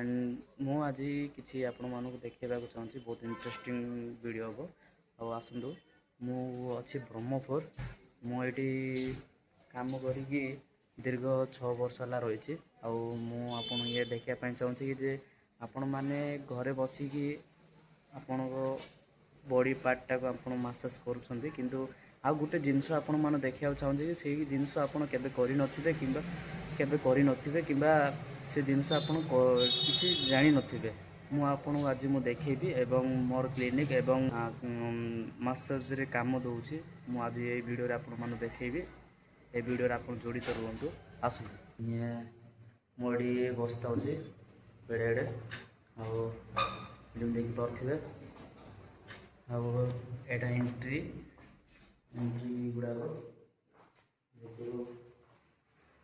And मु आज किसी आपण मानक देखा चाहूँगी बहुत इंटरेस्टिंग वीडियो हम आउ आसतु मु अच्छी ब्रह्मपुर मुझे काम करी दीर्घ 6 वर्ष है रही आपन ये देखापी चाहूँगी कि जे आपण मैंने घरे बसिकी आपण बॉडी पार्टा को आप मसाज करुँच किंतु आउ गोटे जिनस आपण मैंने देखा चाहूँगी से जिनस आपड़ के कि से जिनस आप किसी जानी नथिबे मु आपको आज मु देखी एवं मोर क्लिनिक एवं मसाज रे काम दूची मु आज ये वीडियो रे आपण माने देखी ए वीडियो रे आपण जोड़ित रुहतु आसु ये मोड़ी बस्ता होची बेड़े आउ देखि पारथिबे आउ एटा एंट्री गुड़ा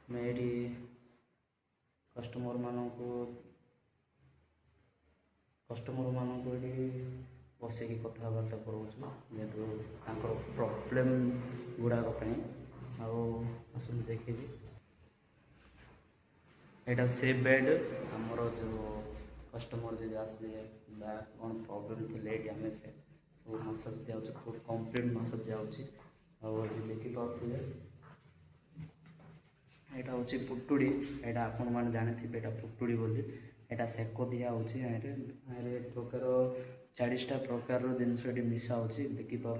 मेरी कस्टमर मानक ये बसिकी कथबार्ता करूँ जेहतु प्रॉब्लम गुड़ाक आसन देखी यहाँ से बेड आमर जो कस्टमर जो आसे कौन प्रॉब्लम थी आम से सब मसाज दिया फुल कंप्लीट मसाज दिया देखिपे यहाँ हूँ पुटुड़ी यहाँ आपण मैंने जानी यहाँ पुटुड़ी बोली यहाँ सेक दिया प्रकार 40टा प्रकार जिनस ये मिसा हो देखिपे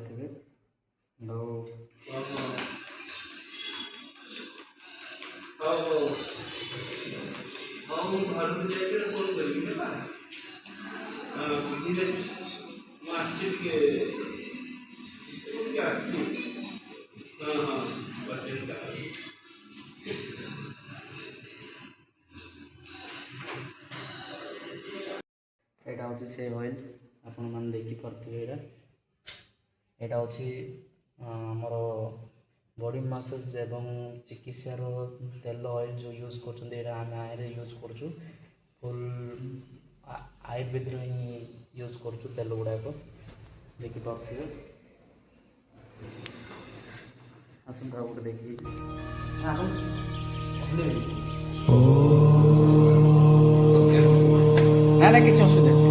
यहाँ हूँ से ऑयल आपण मैंने देखिपे यहाँ हूँ आमर बॉडी मसाज एवं चिकित्सार तेल ऑयल जो यूज कर यूज कर फुल आयुर्वेद ही यूज कर तेल गुड़ाक देखिपे आसंता गोटे देखिए ना किसी असुविधा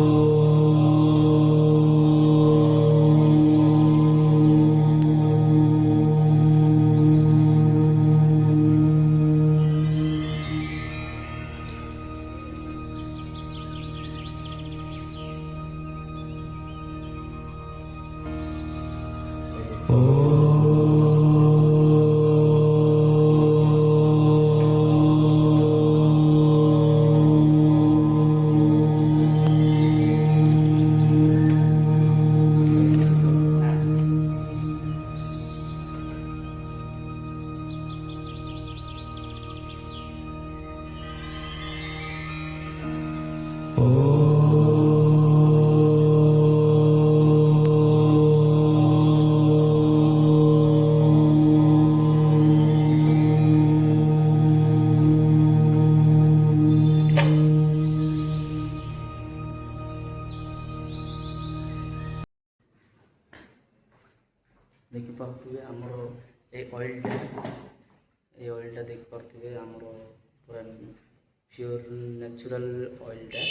देखिपे आमर ये ऑयलटा देखिपे आमर पूरा प्योर नेचुरल ऑयलटा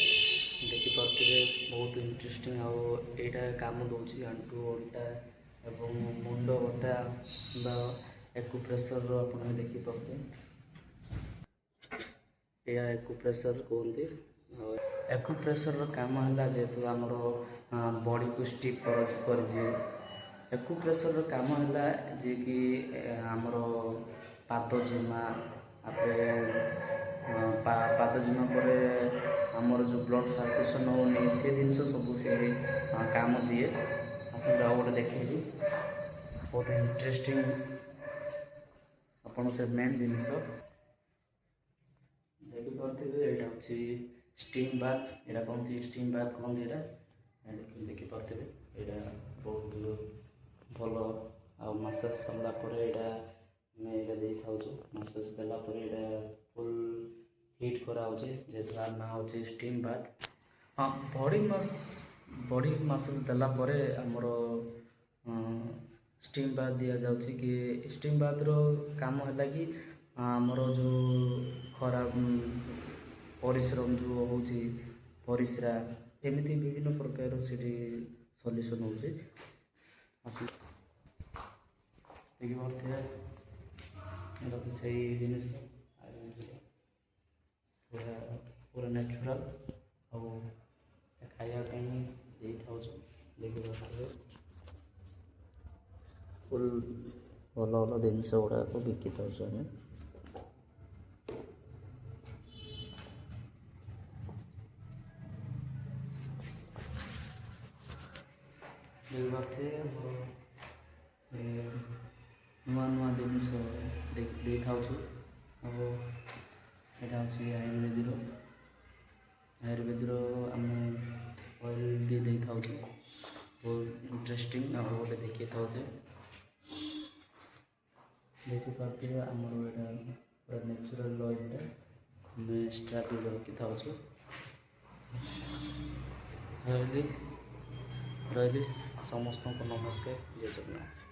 देखिपे बहुत इंटरेस्टिंग आईटा काम दूसरी आंटू अंटा एवं मुंड बता एक्यूप्रेशर आप देखिपे यह एक्यूप्रेशर कहते एक्यूप्रेशर काम है जेहेतु आमर बॉडी को स्टिफ कर एक्यूप्रेशर काम है जे कि आमर पाद जिमा पाद जिमा पर आमर जो ब्लड सर्कुलेशन होनी से जिन सब से काम दिए आसता गोटे देखे बहुत इंटरेस्टिंग आपन से मेन जिनस देखिपे यहाँ हूँ स्टीम बाथ यहाँ कहते स्टीम बाथ कहते यहाँ देखिपे यहाँ बहुत भल आ मसाज सरलापर यहाँ दे था मसाज देलापर यहाँ फुल हिट कराऊे जेहतु आर ना हूँ स्टीम बाथ हाँ बॉडी मसाज देलापर आमर स्टीम बाथ दि जाऊँगी कि स्टीम बाथ रो काम है कि आमर जो खराब ପରିଶ୍ରମ ଯେଉଁ ହେଉଛି ପରିସ୍ରା ଏମିତି ବିଭିନ୍ନ ପ୍ରକାର ସେଠି ସଲ୍ୟୁସନ୍ ହେଉଛି ଦେଖିପାରୁଥିବେ ଏଇଟା ତ ସେଇ ଜିନିଷ ଆୟୁର୍ବେଦିକ ପୁରା ପୁରା ନ୍ୟାଚୁରାଲ୍ ଆଉ ଖାଇବା ପାଇଁ ଦେଇଥାଉଛୁ ଦେଖିପାରୁଥିବେ ଫୁଲ୍ ଭଲ ଭଲ ଜିନିଷ ଗୁଡ଼ାକ ବିକିଥାଉଛୁ ଆମେ ଦେଖିପାରୁଥିବେ ଆମର ନୂଆ ନୂଆ ଜିନିଷ ଦେଇଥାଉଛୁ ଆଉ ଏଇଟା ହେଉଛି ଆୟୁର୍ବେଦର ଆମେ ଅଏଲ୍ ବି ଦେଇଥାଉଛୁ ବହୁତ ଇଣ୍ଟରେଷ୍ଟିଂ ଆଉ ଗୋଟେ ଦେଖେଇଥାଉଛେ ଦେଖିପାରୁଥିବେ ଆମର ଏଇଟା ପୁରା ନ୍ୟାଚୁରାଲ୍ ଅଏଲ୍ଟା ଆମେ ଏକ୍ସଟ୍ରା ବି ରଖିଥାଉଛୁ ରହିଲି ସମସ୍ତଙ୍କୁ ନମସ୍କାର ଜୟ ଜଗନ୍ନାଥ।